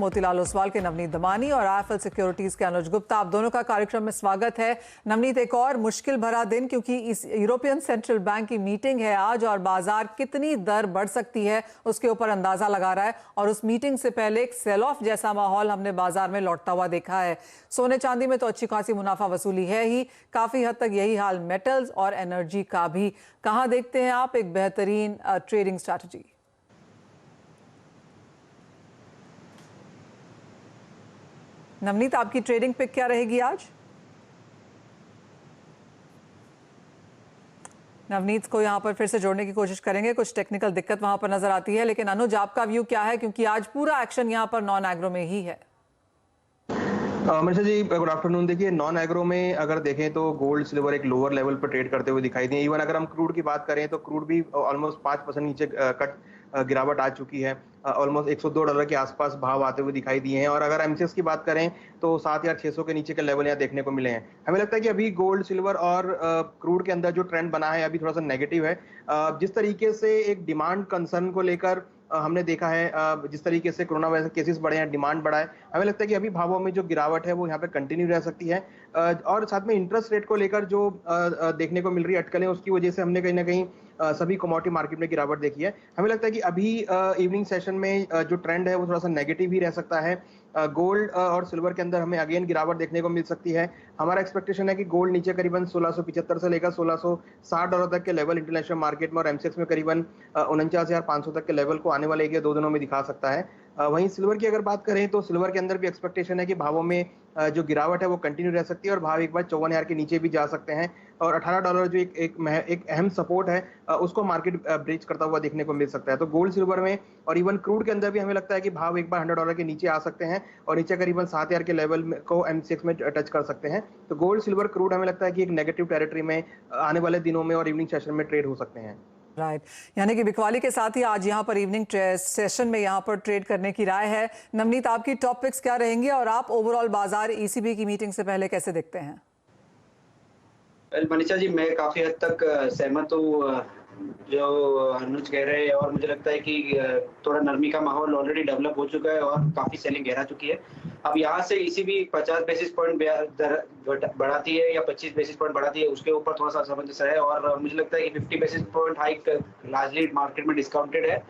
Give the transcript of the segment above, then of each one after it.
मोतीलाल ओसवाल के नवनीत दमानी और IFL securities के अनुज गुप्ता, आप दोनों का कार्यक्रम में स्वागत है। नवनीत, एक और मुश्किल भरा दिन, क्योंकि इस यूरोपियन सेंट्रल बैंक की मीटिंग है आज और बाजार कितनी दर बढ़ सकती है उसके ऊपर अंदाजा लगा रहा है। और उस मीटिंग से पहले एक सेल ऑफ जैसा माहौल हमने बाजार में लौटता हुआ देखा है। सोने चांदी में तो अच्छी खासी मुनाफा वसूली है ही, काफी हद तक यही हाल मेटल्स और एनर्जी का भी। कहां देखते हैं आप एक बेहतरीन ट्रेडिंग स्ट्रैटेजी? नवनीत, आपकी ट्रेडिंग पिक क्या रहेगी आज? नवनीत को यहां पर फिर से जोड़ने की कोशिश करेंगे, कुछ टेक्निकल दिक्कत वहां पर नजर आती है। लेकिन अनुज, आपका व्यू क्या है, क्योंकि आज पूरा एक्शन यहां पर नॉन एग्रो में ही है। Mishra ji, good afternoon. देखिए, नॉन एग्रो में अगर देखें तो गोल्ड सिल्वर एक लोअर लेवल पर ट्रेड करते हुए दिखाई दिए। इवन अगर हम क्रूड की बात करें तो क्रूड भी ऑलमोस्ट 5% नीचे गिरावट आ चुकी है। ऑलमोस्ट $102 के आसपास भाव आते हुए दिखाई दिए हैं। और अगर एमसीएक्स की बात करें तो 7,600 के नीचे के लेवल यहाँ देखने को मिले हैं। हमें लगता है कि अभी गोल्ड सिल्वर और क्रूड के अंदर जो ट्रेंड बना है अभी थोड़ा सा नेगेटिव है। जिस तरीके से एक डिमांड कंसर्न को लेकर हमने देखा है, जिस तरीके से कोरोना वायरस केसेस बढ़े हैं, डिमांड बढ़ा है, हमें लगता है कि अभी भावों में जो गिरावट है वो यहाँ पे कंटिन्यू रह सकती है। और साथ में इंटरेस्ट रेट को लेकर जो देखने को मिल रही है अटकलें, उसकी वजह से हमने कहीं ना कहीं सभी कमोडिटी मार्केट में गिरावट देखी है। हमें लगता है कि अभी इवनिंग सेशन में जो ट्रेंड है वो थोड़ा सा नेगेटिव ही रह सकता है। गोल्ड और सिल्वर के अंदर हमें अगेन गिरावट देखने को मिल सकती है। हमारा एक्सपेक्टेशन है कि गोल्ड नीचे करीबन 1675 से लेकर $1660 तक के लेवल इंटरनेशनल मार्केट में और एमसीएक्स में करीबन 49,500 तक के लेवल को आने वाले 1 या 2 दिनों में दिखा सकता है। वहीं सिल्वर की अगर बात करें तो सिल्वर के अंदर भी एक्सपेक्टेशन है कि भावों में जो गिरावट है वो कंटिन्यू रह सकती है और भाव एक बार 54,000 के नीचे भी जा सकते हैं। और $18 जो एक अहम सपोर्ट है, उसको मार्केट ब्रीच करता हुआ देखने को मिल सकता है। तो गोल्ड सिल्वर में और इवन क्रूड के अंदर भी हमें लगता है कि भाव एक बार $100 के नीचे आ सकते हैं और नीचे करीबन 7,000 के लेवल को एमसीएक्स में टच कर सकते हैं। तो गोल्ड सिल्वर क्रूड हमें लगता है कि एक नेगेटिव टेरिटरी में आने वाले दिनों में और इवनिंग सेशन में ट्रेड हो सकते हैं। राइट, यानी कि बिकवाली के साथ ही आज यहाँ पर इवनिंग सेशन में यहाँ पर ट्रेड करने की राय है। नवनीत, आपकी टॉप पिक्स क्या रहेंगी और आप ओवरऑल बाजार ईसीबी की मीटिंग से पहले कैसे देखते हैं? मनीषा जी, मैं काफी हद तक सहमत हूँ जो अनुज कह रहे हैं। और मुझे लगता है कि थोड़ा नरमी का माहौल ऑलरेडी डेवलप हो चुका है और काफी सेलिंग गहरा चुकी है। अब यहाँ से ईसीबी 50 बेसिस पॉइंट बढ़ाती है या 25 बेसिस पॉइंट बढ़ाती है, उसके ऊपर थोड़ा सा असमंजस है। और मुझे लगता है कि 50 basis point hike largely market में डिस्काउंटेड है।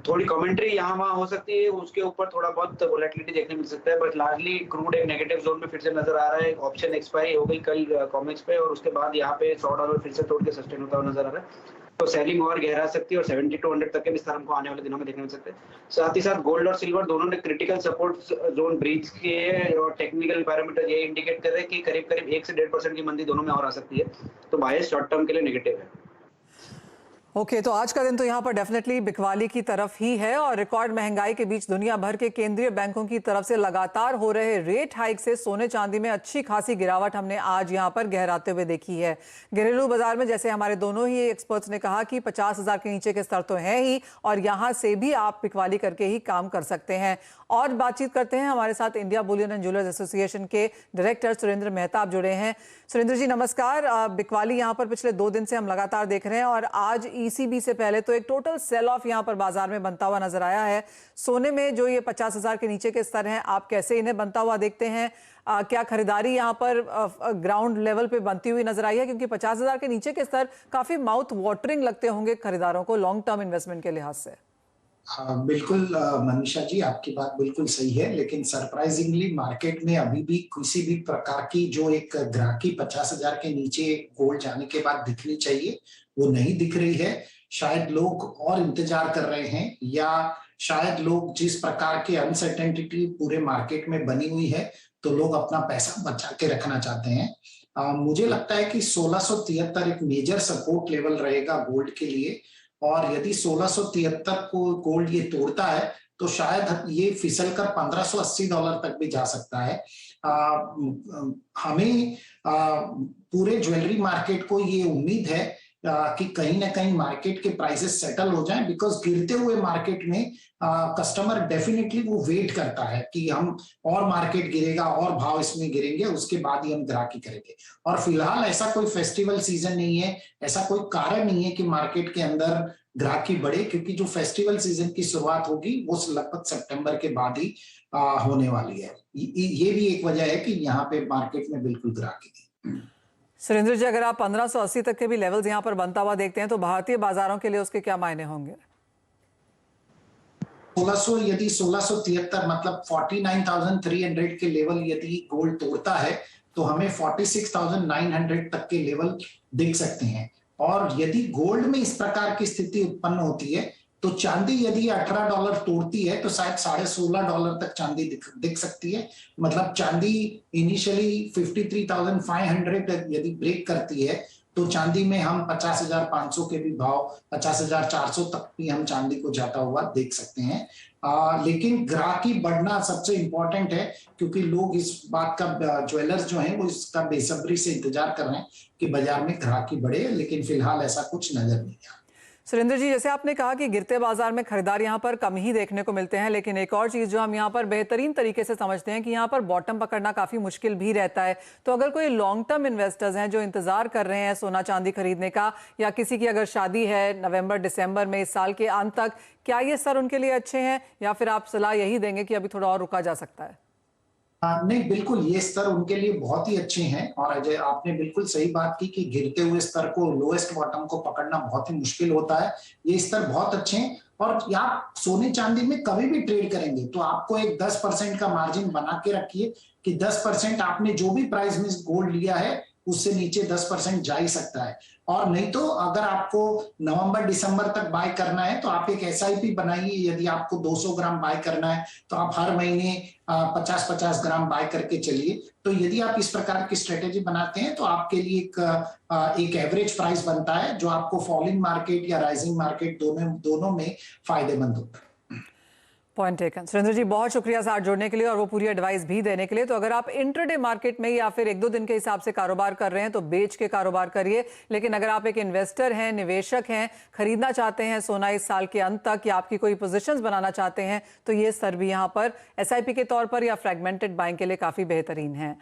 थोड़ी कमेंट्री यहाँ वहाँ हो सकती है, उसके ऊपर थोड़ा बहुत वोलेटिलिटी देखने मिल सकता है। बट लार्जली क्रूड एक नेगेटिव जोन में फिर से नजर आ रहा है। ऑप्शन एक्सपायरी हो गई कल कॉमेक्स पे और उसके बाद यहाँ पे $100 फिर से तोड़ के सस्टेन होता हुआ नजर आ रहा है। तो सेलिंग और गहरा सकती है और 7200 तक के भी स्तर हमको आने वाले दिनों में देखने मिल सकते हैं। साथ ही साथ गोल्ड और सिल्वर दोनों ने क्रिटिकल सपोर्ट जोन ब्रीच किए हैं और टेक्निकल पैरामीटर ये इंडिकेट कर रहे हैं कि करीब करीब 1 से 1.5% की मंदी दोनों में और आ सकती है। तो बायस शॉर्ट टर्म के लिए नेगेटिव है। ओके, तो आज का दिन तो यहाँ पर डेफिनेटली बिकवाली की तरफ ही है और रिकॉर्ड महंगाई के बीच दुनिया भर के केंद्रीय बैंकों की तरफ से लगातार हो रहे रेट हाइक से सोने चांदी में अच्छी खासी गिरावट हमने आज यहाँ पर गहराते हुए देखी है। घरेलू बाजार में जैसे हमारे दोनों ही एक्सपर्ट्स ने कहा कि 50,000 के नीचे के स्तर तो हैं ही और यहाँ से भी आप बिकवाली करके ही काम कर सकते हैं। और बातचीत करते हैं, हमारे साथ India Boolean and jewellers association के डायरेक्टर सुरेंद्र मेहता जुड़े हैं। सुरेंद्र जी नमस्कार। बिकवाली यहाँ पर पिछले 2 दिन से हम लगातार देख रहे हैं और आज ईसीबी से पहले तो एक टोटल सेल ऑफ यहाँ पर बाजार में बनता हुआ नजर आया है। सोने में जो ये 50,000 के नीचे के स्तर हैं, आप कैसे इन्हें बनता हुआ देखते हैं? क्या खरीदारी यहाँ पर ग्राउंड लेवल पे बनती हुई नजर आई है? क्योंकि 50,000 के नीचे के स्तर काफी माउथ वाटरिंग लगते होंगे खरीदारों को लॉन्ग टर्म इन्वेस्टमेंट के लिहाज से। हाँ बिल्कुल मनीषा जी, आपकी बात बिल्कुल सही है। लेकिन सरप्राइजिंगली मार्केट में अभी भी किसी भी प्रकार की जो एक ग्राहकी 50,000 के नीचे गोल्ड जाने के बाद दिखनी चाहिए, वो नहीं दिख रही है। शायद लोग और इंतजार कर रहे हैं या शायद लोग जिस प्रकार की अनसर्टेनिटी पूरे मार्केट में बनी हुई है तो लोग अपना पैसा बचा के रखना चाहते हैं। मुझे लगता है कि 1673 एक मेजर सपोर्ट लेवल रहेगा गोल्ड के लिए और यदि 1673 को गोल्ड ये तोड़ता है तो शायद ये फिसल कर $1,580 तक भी जा सकता है। हमें पूरे ज्वेलरी मार्केट को ये उम्मीद है कि कहीं ना कहीं मार्केट के प्राइसेस सेटल हो जाएं, बिकॉज गिरते हुए मार्केट में कस्टमर डेफिनेटली वो वेट करता है कि हम और मार्केट गिरेगा और भाव इसमें गिरेंगे, उसके बाद ही हम ग्राहकी करेंगे। और फिलहाल ऐसा कोई फेस्टिवल सीजन नहीं है, ऐसा कोई कारण नहीं है कि मार्केट के अंदर ग्राहकी बढ़े, क्योंकि जो फेस्टिवल सीजन की शुरुआत होगी वो लगभग सितंबर के बाद ही होने वाली है। ये भी एक वजह है कि यहाँ पे मार्केट में बिल्कुल ग्राहकी थी। सुरेंद्र जी, अगर आप 1580 तक के भी लेवल्स यहाँ पर बनता हुआ देखते हैं तो भारतीय बाजारों के लिए उसके क्या मायने होंगे? 1600 यदि 1673 मतलब 49,300 के लेवल यदि गोल्ड तोड़ता है तो हमें 46,900 तक के लेवल दिख सकते हैं। और यदि गोल्ड में इस प्रकार की स्थिति उत्पन्न होती है तो चांदी यदि $18 तोड़ती है तो शायद $16.5 तक चांदी दिख सकती है। मतलब चांदी इनिशियली 53,500 यदि ब्रेक करती है तो चांदी में हम 50,500 के भी भाव, 50,400 तक भी हम चांदी को जाता हुआ देख सकते हैं। लेकिन ग्राहकी बढ़ना सबसे इंपॉर्टेंट है, क्योंकि लोग इस बात का, ज्वेलर्स जो हैं वो इसका बेसब्री से इंतजार कर रहे हैं कि बाजार में ग्राहकी बढ़े, लेकिन फिलहाल ऐसा कुछ नजर नहीं आ रहा। सुरेंद्र जी, जैसे आपने कहा कि गिरते बाजार में खरीदार यहाँ पर कम ही देखने को मिलते हैं, लेकिन एक और चीज जो हम यहाँ पर बेहतरीन तरीके से समझते हैं कि यहाँ पर बॉटम पकड़ना काफी मुश्किल भी रहता है। तो अगर कोई लॉन्ग टर्म इन्वेस्टर्स हैं जो इंतजार कर रहे हैं सोना चांदी खरीदने का, या किसी की अगर शादी है नवंबर दिसंबर में इस साल के अंत तक, क्या ये स्तर उनके लिए अच्छे हैं, या फिर आप सलाह यही देंगे कि अभी थोड़ा और रुका जा सकता है? नहीं, बिल्कुल ये स्तर उनके लिए बहुत ही अच्छे हैं। और अजय, आपने बिल्कुल सही बात की कि गिरते हुए स्तर को, लोएस्ट बॉटम को पकड़ना बहुत ही मुश्किल होता है। ये स्तर बहुत अच्छे हैं। और आप सोने चांदी में कभी भी ट्रेड करेंगे तो आपको एक 10% का मार्जिन बना के रखिए कि 10% आपने जो भी प्राइस में गोल्ड लिया है उससे नीचे 10% जा ही सकता है। और नहीं तो अगर आपको नवंबर दिसंबर तक बाय करना है तो आप एक एसआईपी बनाइए। यदि आपको 200 ग्राम बाय करना है तो आप हर महीने 50-50 ग्राम बाय करके चलिए। तो यदि आप इस प्रकार की स्ट्रेटेजी बनाते हैं तो आपके लिए एक एवरेज प्राइस बनता है जो आपको फॉलिंग मार्केट या राइजिंग मार्केट दोनों में फायदेमंद होता है। Point taken. सुरेंद्र जी, बहुत शुक्रिया साथ जोड़ने के लिए और वो पूरी एडवाइस भी देने के लिए। तो अगर आप इंट्राडे मार्केट में या फिर 1-2 दिन के हिसाब से कारोबार कर रहे हैं तो बेच के कारोबार करिए, लेकिन अगर आप एक इन्वेस्टर हैं, निवेशक हैं, खरीदना चाहते हैं सोना इस साल के अंत तक, या आपकी कोई पोजीशंस बनाना चाहते हैं, तो ये स्तर भी यहाँ पर एसआईपी के तौर पर या फ्रैगमेंटेड बाइंग के लिए काफी बेहतरीन है।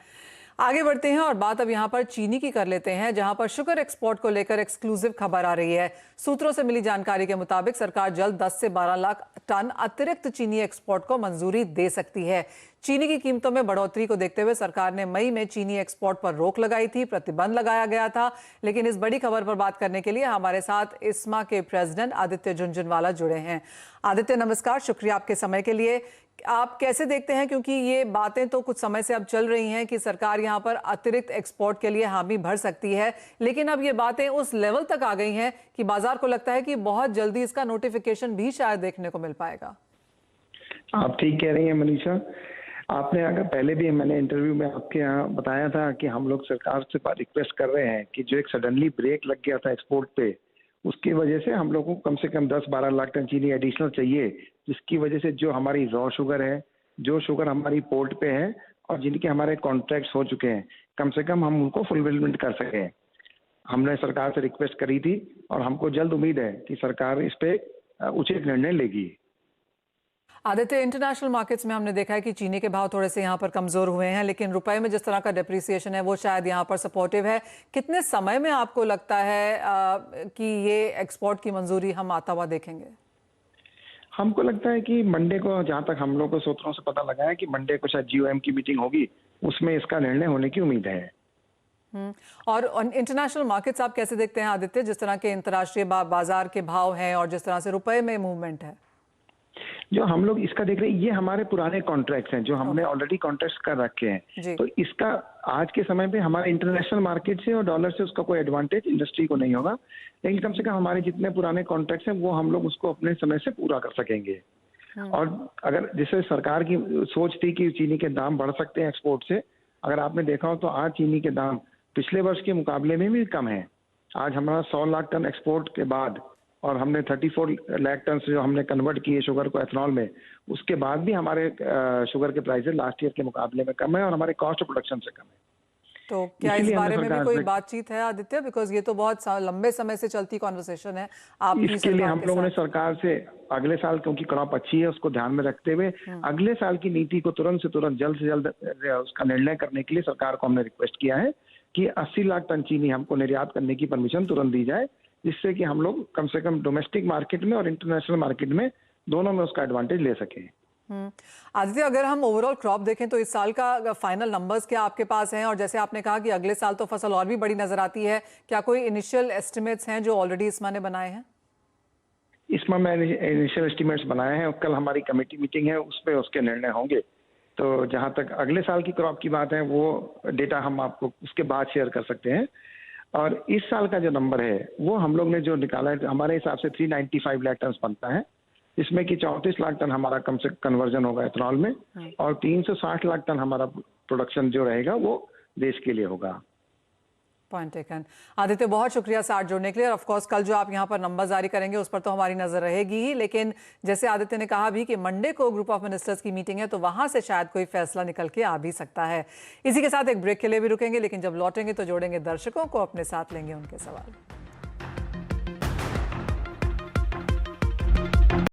आगे बढ़ते हैं और बात अब यहाँ पर चीनी की कर लेते हैं, जहां पर शुगर एक्सपोर्ट को लेकर एक्सक्लूसिव खबर आ रही है। सूत्रों से मिली जानकारी के मुताबिक सरकार जल्द 10 से 12 लाख टन अतिरिक्त चीनी एक्सपोर्ट को मंजूरी दे सकती है। चीनी की कीमतों में बढ़ोतरी को देखते हुए सरकार ने मई में चीनी एक्सपोर्ट पर रोक लगाई थी, प्रतिबंध लगाया गया था। लेकिन इस बड़ी खबर पर बात करने के लिए हमारे साथ इस्मा के प्रेसिडेंट आदित्य झुनझुनवाला जुड़े हैं। आदित्य, नमस्कार, शुक्रिया आपके समय के लिए। आप कैसे देखते हैं, क्योंकि ये बातें तो कुछ समय से अब चल रही हैं कि सरकार यहाँ पर अतिरिक्त एक्सपोर्ट के लिए हामी भर सकती है, लेकिन अब ये बातें उस लेवल तक आ गई हैं कि बाजार को लगता है कि बहुत जल्दी इसका नोटिफिकेशन भी शायद देखने को मिल पाएगा। आप ठीक कह रही हैं मनीषा। आपने अगर पहले भी मैंने इंटरव्यू में आपके यहाँ बताया था कि हम लोग सरकार से रिक्वेस्ट कर रहे हैं कि जो एक सडनली ब्रेक लग गया था एक्सपोर्ट पे, उसकी वजह से हम लोगों को कम से कम 10-12 लाख टन चीनी एडिशनल चाहिए, जिसकी वजह से जो हमारी रॉ शुगर है, जो शुगर हमारी पोर्ट पे है और जिनके हमारे कॉन्ट्रैक्ट्स हो चुके हैं, कम से कम हम उनको फुलफिलमेंट कर सकें। हमने सरकार से रिक्वेस्ट करी थी और हमको जल्द उम्मीद है कि सरकार इस पे उचित निर्णय लेगी। आदित्य, इंटरनेशनल मार्केट्स में हमने देखा है कि चीनी के भाव थोड़े से यहाँ पर कमजोर हुए हैं, लेकिन रुपए में जिस तरह का डेप्रिसिएशन है वो शायद यहाँ पर सपोर्टिव है। कितने समय में आपको लगता है कि ये एक्सपोर्ट की मंजूरी हम आता हुआ देखेंगे? हमको लगता है कि मंडे को, जहाँ तक हम लोग को सूत्रों से पता लगा है कि मंडे को शायद जीओएम की मीटिंग होगी, उसमें इसका निर्णय होने की उम्मीद है। और इंटरनेशनल मार्केट्स आप कैसे देखते हैं आदित्य, जिस तरह के अंतर्राष्ट्रीय बाजार के भाव हैं और जिस तरह से रुपए में मूवमेंट है? जो हम लोग इसका देख रहे हैं, ये हमारे पुराने कॉन्ट्रैक्ट्स हैं जो हमने ऑलरेडी कॉन्ट्रैक्ट्स कर रखे हैं। तो इसका आज के समय पे हमारे इंटरनेशनल मार्केट से और डॉलर से उसका कोई एडवांटेज इंडस्ट्री को नहीं होगा, लेकिन कम से कम हमारे जितने पुराने कॉन्ट्रैक्ट्स हैं वो हम लोग उसको अपने समय से पूरा कर सकेंगे। और अगर जैसे सरकार की सोच थी कि चीनी के दाम बढ़ सकते हैं एक्सपोर्ट से, अगर आपने देखा हो तो आज चीनी के दाम पिछले वर्ष के मुकाबले में भी कम है। आज हमारा 100 लाख टन एक्सपोर्ट के बाद और हमने 34 लाख टन जो हमने कन्वर्ट किए शुगर को एथनॉल में, उसके बाद भी हमारे शुगर के प्राइसेस लास्ट ईयर के मुकाबले में कम है और हमारे कॉस्ट ऑफ प्रोडक्शन से कम है। तो क्या इस बारे में भी कोई बातचीत है आदित्य? बिकॉज ये तो बहुत लंबे समय से चलती कॉन्वर्सेशन है। आप इसके लिए हम लोगों ने सरकार से अगले साल, क्योंकि क्रॉप अच्छी है उसको ध्यान में रखते हुए अगले साल की नीति को तुरंत से तुरंत जल्द से जल्द उसका निर्णय करने के लिए सरकार को हमने रिक्वेस्ट किया है कि 80 लाख टन चीनी हमको निर्यात करने की परमिशन तुरंत दी जाए, जिससे कि हम लोग कम से कम डोमेस्टिक मार्केट में और इंटरनेशनल मार्केट में दोनों में उसका एडवांटेज ले सकें। आदित्य, अगर हम ओवरऑल क्रॉप देखें तो इस साल का फाइनल नंबर्स क्या आपके पास हैं, और जैसे आपने कहा कि अगले साल तो फसल और भी बड़ी नजर आती है, क्या कोई इनिशियल एस्टिमेट्स हैं जो ऑलरेडी इस्मा ने बनाए हैं? इसमें मैंने इनिशियल एस्टिमेट्स बनाए हैं, कल हमारी कमेटी मीटिंग है, उस पर उसके निर्णय होंगे। तो जहां तक अगले साल की क्रॉप की बात है वो डेटा हम आपको उसके बाद शेयर कर सकते हैं। और इस साल का जो नंबर है वो हम लोग ने जो निकाला है, हमारे हिसाब से 395 लाख टन बनता है, इसमें कि 34 लाख टन हमारा कम से कन्वर्जन होगा एथनॉल में, और 360 लाख टन हमारा प्रोडक्शन जो रहेगा वो देश के लिए होगा। Point taken. आदित्य, बहुत शुक्रिया साथ जुड़ने के लिए। ऑफ कोर्स कल जो आप यहाँ पर नंबर जारी करेंगे उस पर तो हमारी नजर रहेगी ही, लेकिन जैसे आदित्य ने कहा भी कि मंडे को ग्रुप ऑफ मिनिस्टर्स की मीटिंग है, तो वहां से शायद कोई फैसला निकल के आ भी सकता है। इसी के साथ एक ब्रेक के लिए भी रुकेंगे, लेकिन जब लौटेंगे तो जोड़ेंगे दर्शकों को, अपने साथ लेंगे उनके सवाल।